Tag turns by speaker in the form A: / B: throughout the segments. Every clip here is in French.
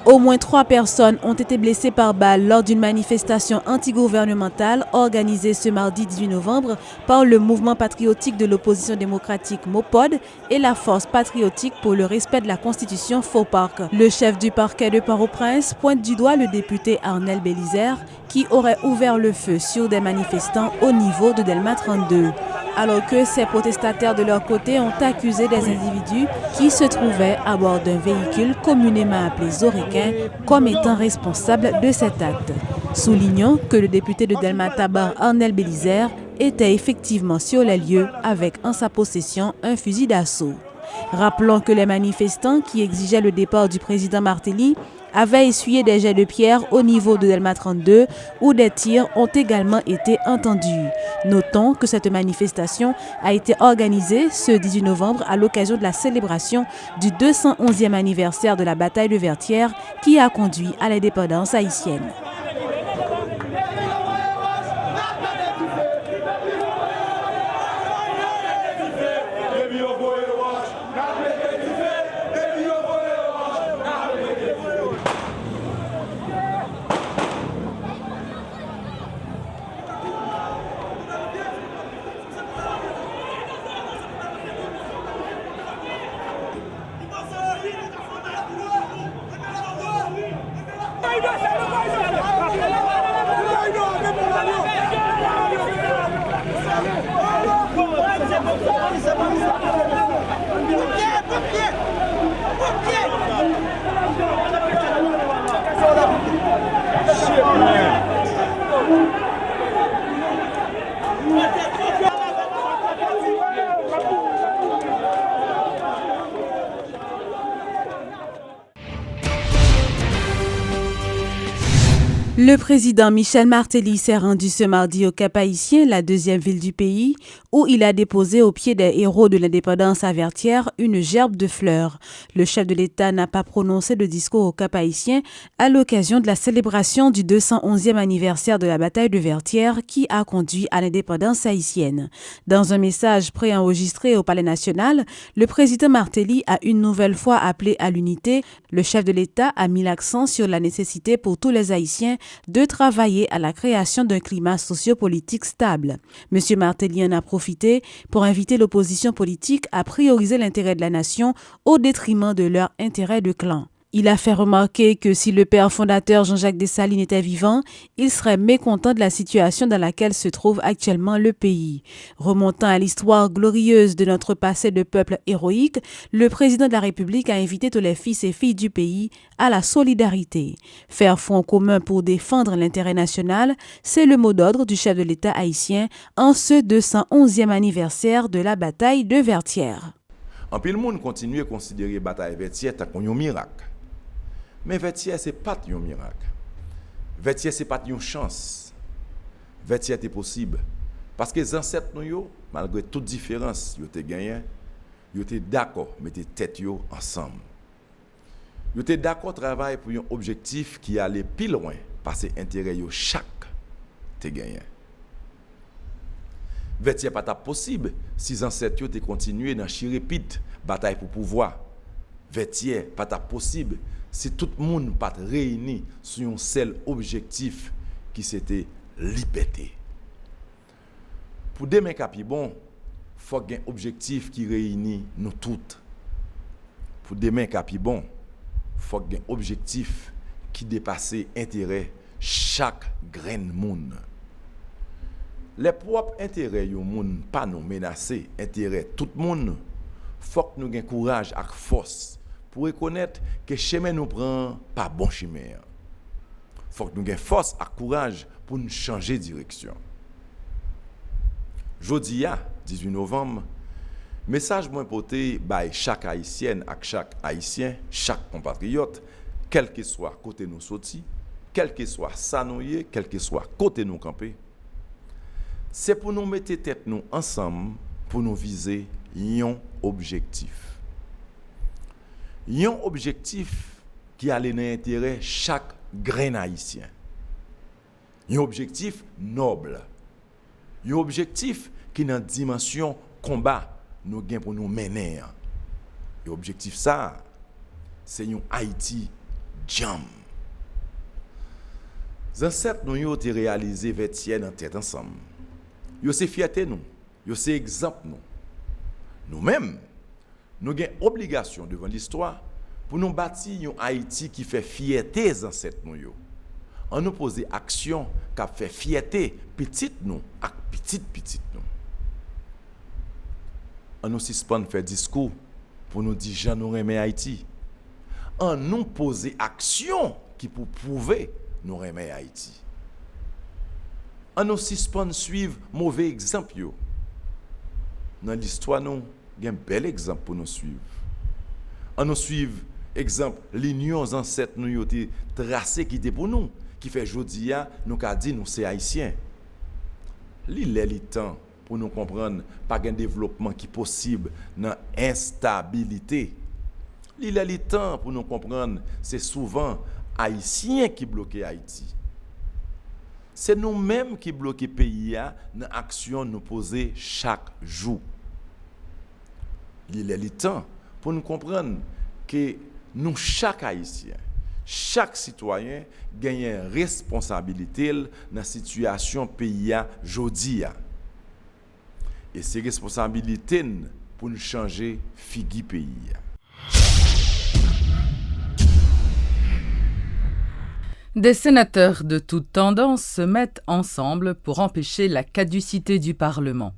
A: Au moins 3 personnes ont été blessées par balle lors d'une manifestation antigouvernementale organisée ce mardi 18 novembre par le mouvement patriotique de l'opposition démocratique MOPOD et la force patriotique pour le respect de la Constitution FOPARC. Le chef du parquet de Port-au-Prince pointe du doigt le député Arnel Bélizaire qui aurait ouvert le feu sur des manifestants au niveau de Delma 32. Alors que ces protestataires de leur côté ont accusé des individus qui se trouvaient à bord d'un véhicule communément appelé Zorequin comme étant responsables de cet acte. Soulignons que le député de Delma Tabar, Arnel Bélizaire, était effectivement sur les lieux avec en sa possession un fusil d'assaut. Rappelons que les manifestants qui exigeaient le départ du président Martelly avaient essuyé des jets de pierre au niveau de Delma 32 où des tirs ont également été entendus. Notons que cette manifestation a été organisée ce 18 novembre à l'occasion de la célébration du 211e anniversaire de la bataille de Vertières qui a conduit à l'indépendance haïtienne. Le président Michel Martelly s'est rendu ce mardi au Cap-Haïtien, la deuxième ville du pays, où il a déposé au pied des héros de l'indépendance à Vertières une gerbe de fleurs. Le chef de l'État n'a pas prononcé de discours au Cap-Haïtien à l'occasion de la célébration du 211e anniversaire de la bataille de Vertières qui a conduit à l'indépendance haïtienne. Dans un message préenregistré au Palais national, le président Martelly a une nouvelle fois appelé à l'unité. Le chef de l'État a mis l'accent sur la nécessité pour tous les Haïtiens de travailler à la création d'un climat sociopolitique stable. M. Martelly en a profité pour inviter l'opposition politique à prioriser l'intérêt de la nation au détriment de leur intérêt de clan. Il a fait remarquer que si le père fondateur Jean-Jacques Dessalines était vivant, il serait mécontent de la situation dans laquelle se trouve actuellement le pays. Remontant à l'histoire glorieuse de notre passé de peuple héroïque, le président de la République a invité tous les fils et filles du pays à la solidarité. Faire front commun pour défendre l'intérêt national, c'est le mot d'ordre du chef de l'État haïtien en ce 211e anniversaire de la bataille de Vertières.
B: En pile monde continue à considérer la bataille de Vertières comme un miracle. Mais Vertières, ce n'est pas un miracle. Vertières, ce n'est pas une chance. Vertières, c'est possible. Parce que les ancêtres, malgré toute différence, ils ont gagné, ils étaient d'accord de mettre tête ensemble. Ils étaient d'accord de travailler pour un objectif qui allait plus loin, parce que l'intérêt chaque te gagné. Vertières n'est pas possible si les ancêtres ont continué dans chirépite, bataille pour pouvoir. Vertières n'est pas possible si tout le monde n'est pas réuni sur un seul objectif qui c'était liberté. Pour demain capi bon, faut qu'il y ait un objectif qui réunit nous toutes. Pour demain capi bon, faut qu'il y ait un objectif qui dépasse intérêt chaque grain de monde. Les propres intérêts du monde pas nous menacer, intérêt tout le monde. Faut que nous ayons courage et force pour reconnaître que le chemin nous prend pas bon chemin. Faut que nous ayons force et courage pour nous changer de direction. Jeudi, 18 novembre, message moi porté par chaque haïtienne et chaque haïtien, chaque compatriote, quel que soit côté nous sorti, quel que soit ça nous y, quel que soit côté nous camper. C'est pour nous mettre tête nous ensemble pour nous viser un objectif. Un objectif qui a l'intérêt chaque grain haïtien. Un objectif noble. Un objectif qui dans dimension combat nous gain pour nous mener. Et objectif ça, c'est un Haïti jam. Ancêtres nous ont réalisé vêtier en tête ensemble. Yo c'est fierté nous, yo c'est exemple nous. Nous-mêmes, nous avons obligation devant l'histoire pour nous bâtir un Haïti qui fait fierté des ancêtres nous. On nous pose action qui fait fierté petite nous et petite nous. On nous suspend faire discours pour nous dire j'en nous remet Haïti. On nous pose action qui pour prouver nous remet Haïti. On nous suspend suivre mauvais exemple yo. Dans l'histoire nous il y a un bel exemple pour nous suivre. On nous suivre exemple l'union ancêtres nous yo tracé qui était pour nous qui fait jodia nous qu'a dit nous c'est haïtiens. Il est temps pour nous comprendre pas un développement qui possible dans instabilité. Il est temps pour nous comprendre c'est souvent haïtiens qui bloquent Haïti. C'est nous-mêmes qui bloquons le pays dans l'action nous poser chaque jour. Il est temps pour nous comprendre que nous, chaque Haïtien, chaque citoyen, gagne une responsabilité dans la situation pays aujourd'hui. Et ces responsabilités pour nous changer figi pays.
C: Des sénateurs de toutes tendances se mettent ensemble pour empêcher la caducité du Parlement.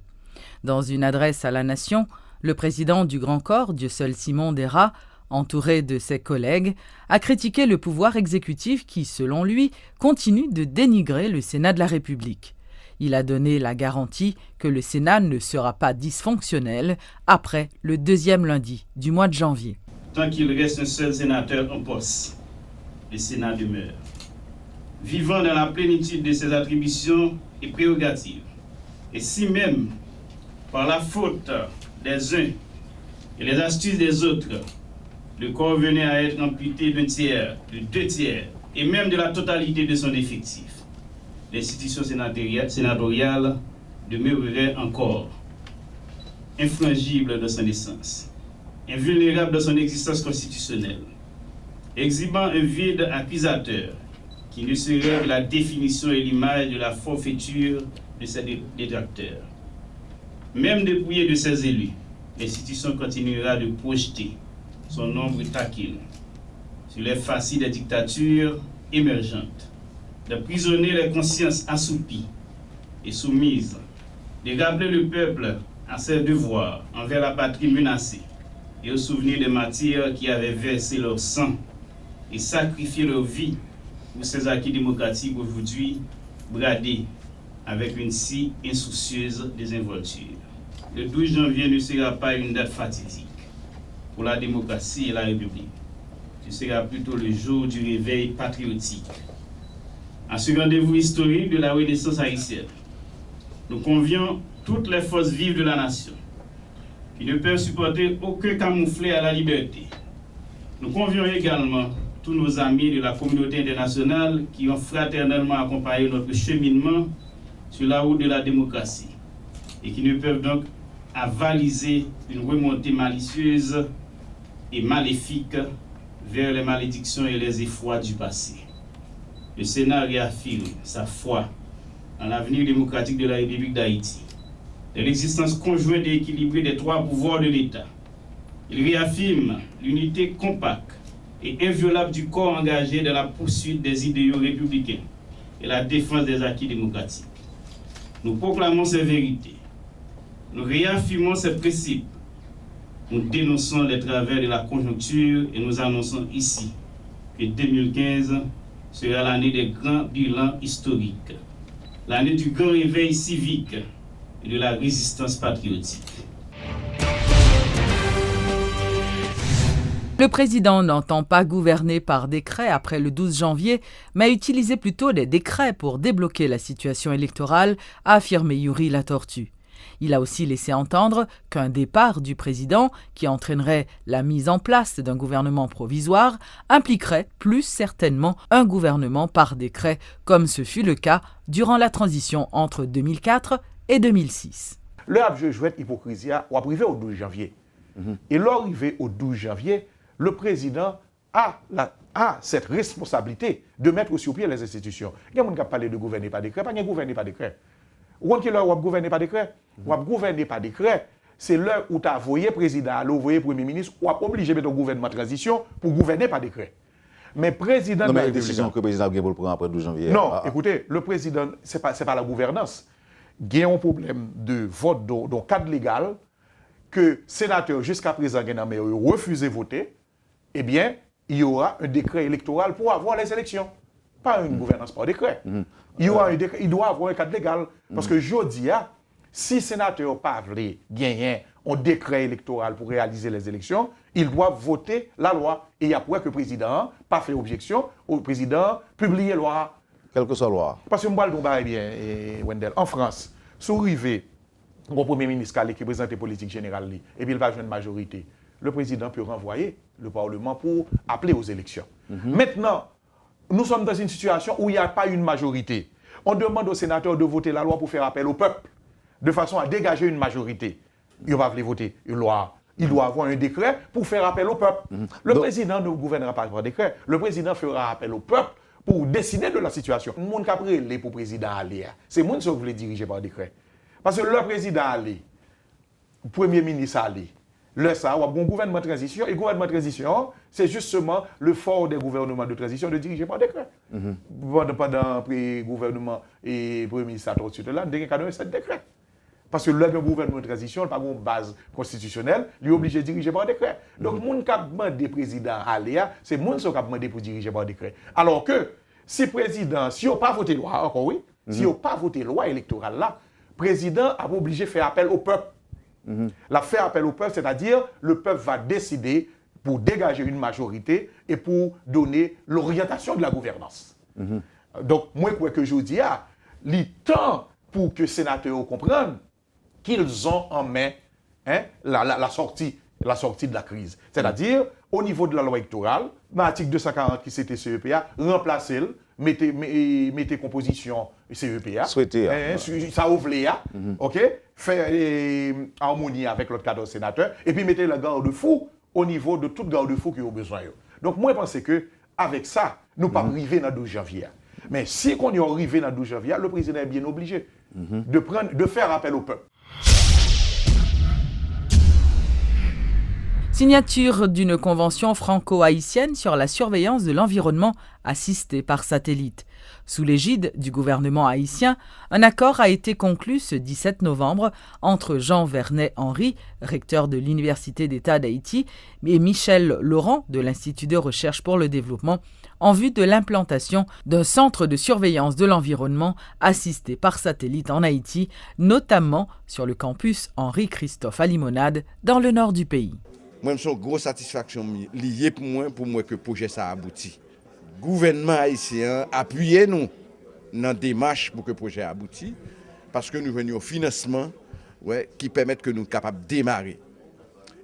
C: Dans une adresse à la nation, le président du Grand Corps, Dieuseul Simon Dera, entouré de ses collègues, a critiqué le pouvoir exécutif qui, selon lui, continue de dénigrer le Sénat de la République. Il a donné la garantie que le Sénat ne sera pas dysfonctionnel après le deuxième lundi du mois de janvier.
D: Tant qu'il reste un seul sénateur en poste, le Sénat demeure. Vivant dans la plénitude de ses attributions et prérogatives. Et si même, par la faute des uns et les astuces des autres, le corps venait à être amputé d'un tiers, de 2 tiers, et même de la totalité de son effectif, l'institution sénatoriale demeurerait encore infrangible de son essence, invulnérable de son existence constitutionnelle, exhibant un vide accusateur qui ne serait que la définition et l'image de la forfaiture de ses détracteurs. Même dépouillé de ses élus, l'institution continuera de projeter son ombre taquine sur les facies des dictatures émergentes, de prisonner les consciences assoupies et soumises, de rappeler le peuple à ses devoirs envers la patrie menacée et au souvenir des martyrs qui avaient versé leur sang et sacrifié leur vie pour ces acquis démocratiques aujourd'hui bradés avec une si insoucieuse désinvolture. Le 12 janvier ne sera pas une date fatidique pour la démocratie et la République. Ce sera plutôt le jour du réveil patriotique. À ce rendez-vous historique de la Renaissance haïtienne, nous convions toutes les forces vives de la nation qui ne peuvent supporter aucun camouflet à la liberté. Nous convions également tous nos amis de la communauté internationale qui ont fraternellement accompagné notre cheminement sur la route de la démocratie et qui ne peuvent donc avaliser une remontée malicieuse et maléfique vers les malédictions et les effrois du passé. Le Sénat réaffirme sa foi en l'avenir démocratique de la République d'Haïti, de l'existence conjointe et équilibrée des 3 pouvoirs de l'État. Il réaffirme l'unité compacte et inviolable du corps engagé dans la poursuite des idéaux républicains et la défense des acquis démocratiques. Nous proclamons ces vérités, nous réaffirmons ces principes, nous dénonçons les travers de la conjoncture et nous annonçons ici que 2015 sera l'année des grands bilans historiques, l'année du grand réveil civique et de la résistance patriotique.
C: Le président n'entend pas gouverner par décret après le 12 janvier, mais utiliser plutôt des décrets pour débloquer la situation électorale, a affirmé Yuri Latortue. Il a aussi laissé entendre qu'un départ du président, qui entraînerait la mise en place d'un gouvernement provisoire, impliquerait plus certainement un gouvernement par décret, comme ce fut le cas durant la transition entre 2004 et 2006.
E: Le abjeu jouet hypocrisie ou arrivé au 12 janvier. Et l'arrivée au 12 janvier, le président a cette responsabilité de mettre sur pied les institutions. Il y a des gens qui parlent de gouverner par décret, pas de gouverner par décret. Ou quand il y a gouverner par décret, ou gouverner par décret, c'est l'heure où tu as envoyé président, envoyé premier ministre, ou a obligé de mettre un gouvernement de transition pour gouverner par décret. Mais président...
F: Non, mais la décision que le président a pris pour le prendre après 12 janvier.
E: Non, écoutez, le président, ce n'est pas la gouvernance. Il y a un problème de vote dans le cadre légal que sénateur jusqu'à présent refusé de voter, eh bien, il y aura un décret électoral pour avoir les élections. Pas une gouvernance par décret. Il y aura un décret, il doit avoir un cadre légal. Parce que je dis, si sénateur parle gagner un décret électoral pour réaliser les élections, il doit voter la loi. Et il y a pour que le président pas fait objection, au président publier la loi.
F: Quelle que soit la loi.
E: Parce que moi, je bien, Wendell, en France, si vous arrivez, le Premier ministre qui présente la politique générale, et puis il va jouer une majorité, le président peut renvoyer le Parlement pour appeler aux élections. Maintenant, nous sommes dans une situation où il n'y a pas une majorité. On demande aux sénateurs de voter la loi pour faire appel au peuple, de façon à dégager une majorité. Il va voter une loi. Il doit avoir un décret pour faire appel au peuple. Le président ne gouvernera pas par décret. Le président fera appel au peuple pour décider de la situation. Le monde qui a pris les pour président aller, c'est le monde qui voulait diriger par décret. Parce que le président allait, le premier ministre allait, le ça, il y a un gouvernement de transition. Et le gouvernement de transition, c'est justement le fort des gouvernements de transition de diriger par décret. Pendant le gouvernement et le premier ministre, il y a un décret. Parce que le gouvernement de transition n'a pas une base constitutionnelle, il est obligé de diriger par décret. Donc, le monde qui a demandé président Aléa, c'est le monde qui a demandé pour diriger par décret. Alors que, si le président, si on n'a pas voté loi, encore oui, si on n'a pas voté loi électorale là, le président a obligé de faire appel au peuple. La faire appel au peuple, c'est-à-dire le peuple va décider pour dégager une majorité et pour donner l'orientation de la gouvernance. Donc, moi, quoi que je dis, il est temps pour que les sénateurs comprennent qu'ils ont en main la sortie de la crise. C'est-à-dire, au niveau de la loi électorale, l'article 240 qui c'était CEPA, remplacez-le, mettez composition CEPA, ça ouvre ok, faire harmonie avec l'autre cadre sénateur, et puis mettez le garde-fou au niveau de tout garde-fou qui a besoin. Donc, moi, je pense que avec ça, nous ne pouvons pas arriver dans le 12 janvier. Mais si on est arrivé dans le 12 janvier, le président est bien obligé de faire appel au peuple.
C: Signature d'une convention franco-haïtienne sur la surveillance de l'environnement assistée par satellite. Sous l'égide du gouvernement haïtien, un accord a été conclu ce 17 novembre entre Jean Vernet-Henry, recteur de l'Université d'État d'Haïti, et Michel Laurent de l'Institut de recherche pour le développement, en vue de l'implantation d'un centre de surveillance de l'environnement assisté par satellite en Haïti, notamment sur le campus Henri-Christophe à Limonade, dans le nord du pays.
G: Moi, c'est une grosse satisfaction liée pour moi que le projet ça aboutit. Le gouvernement haïtien appuie nous dans la démarche pour que le projet aboutit, parce que nous venons au financement qui permet que nous soyons capables de démarrer.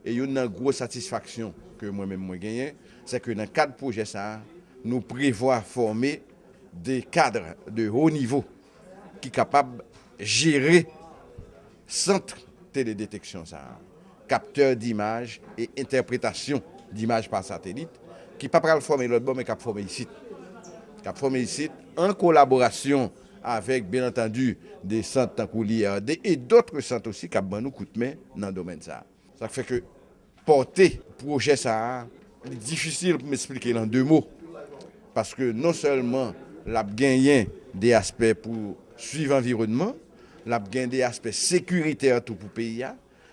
G: Et une grosse satisfaction que moi-même j'ai gagnée, c'est que dans le cadre du projet ça, nous prévoyons former des cadres de haut niveau qui sont capables de gérer centre télédétection ça. Capteur d'images et interprétation d'images par satellite, qui ne peut pas former l'autre bord, mais qui a formé ici. Qui a formé ici en collaboration avec, bien entendu, des centres comme l'IRD et d'autres centres aussi qui ont nous coup de main dans le domaine. Ça fait que porter le projet, ça, c'est difficile pour m'expliquer en 2 mots. Parce que non seulement la gagné des aspects pour suivre l'environnement, la gagné des aspects sécuritaires tout pour le pays.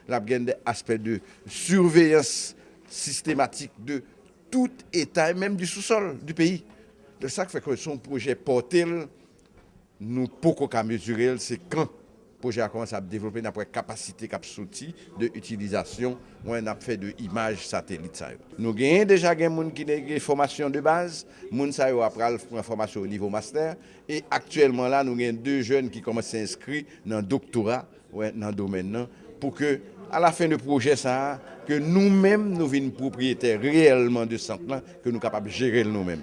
G: La gagne des aspects de surveillance systématique de tout État et même du sous-sol du pays. De ça fait que son projet porté, nous pouvons mesurer, c'est quand le projet a commencé à développer notre capacité d'utilisation, on a fait de images satellites. Nous avons déjà des gens qui ont des formations de base, nous avons appris une formation au niveau master, et actuellement là, nous avons 2 jeunes qui commencent à s'inscrire dans le doctorat dans le domaine. Pour que, à la fin du projet, ça, que nous-mêmes, nous soyons propriétaires réellement de ce centre-là, que nous sommes capables de gérer nous-mêmes.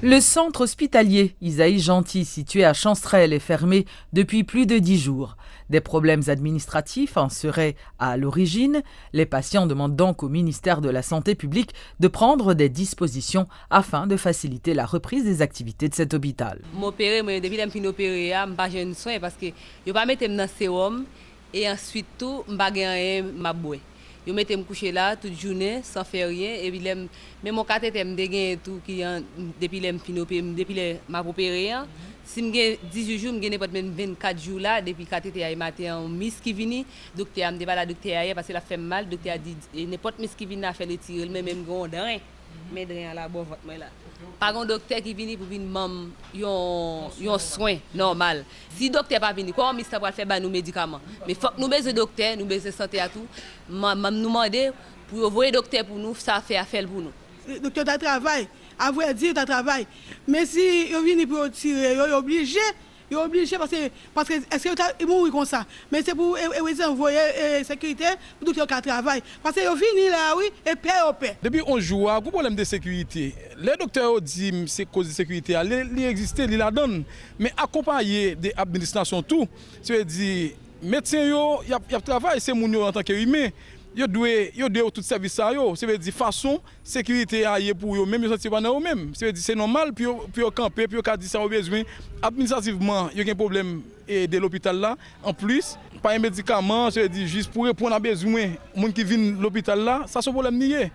C: Le centre hospitalier Isaïe Gentil, situé à Chanstrel, est fermé depuis plus de 10 jours. Des problèmes administratifs en seraient à l'origine. Les patients demandent donc au ministère de la Santé publique de prendre des dispositions afin de faciliter la reprise des activités de cet hôpital.
H: M'opérer, moi depuis que je suis opéré, je n'ai pas de soin parce que je ne vais pas mettre dans le sérum et ensuite tout, je ne vais pas boire. Je mettais me coucher là toute journée sans faire rien et puis même mon cathéter me dégaine tout qui depuis depuis m'a opéré si me 18 jours me gagne pas même 24 jours là depuis cathéter a matin en miss qui vini docteur me dit pas la docteur parce que la fait mal docteur a dit n'importe miss qui vient faire le tirer même grand drain mais drain là bon votre moi là pas un docteur qui vient pour venir mam yon soin normal si docteur pas venir comment miss va faire nous médicaments mais faut que nous besoin docteur nous besoin santé à tout nous demander pour envoyer docteur pour nous ça fait affaire pour nous
I: docteur ta travail à vrai dire ta travail mais si yo vient pour tirer yo obligé parce que est-ce que tu mourir comme ça mais c'est pour envoyer sécurité pour docteur qui travaille parce que yo vini là oui et paix
J: depuis 11 jours un problème de sécurité les docteurs dit c'est cause de sécurité il existe il la donne mais accompagné des administrations tout ça veut dire médecin yo y a travail c'est moun yo en tant que humain yo doit tout service ça yo ça veut dire façon sécurité aille pour yo même yo senti pas dans eux même ça veut dire c'est normal puis camper puis ka dire ça au besoin administrativement il y a un problème de l'hôpital là en plus pas un médicament ça veut dire juste pour répondre à besoin monde qui vient l'hôpital là ça c'est problème nié.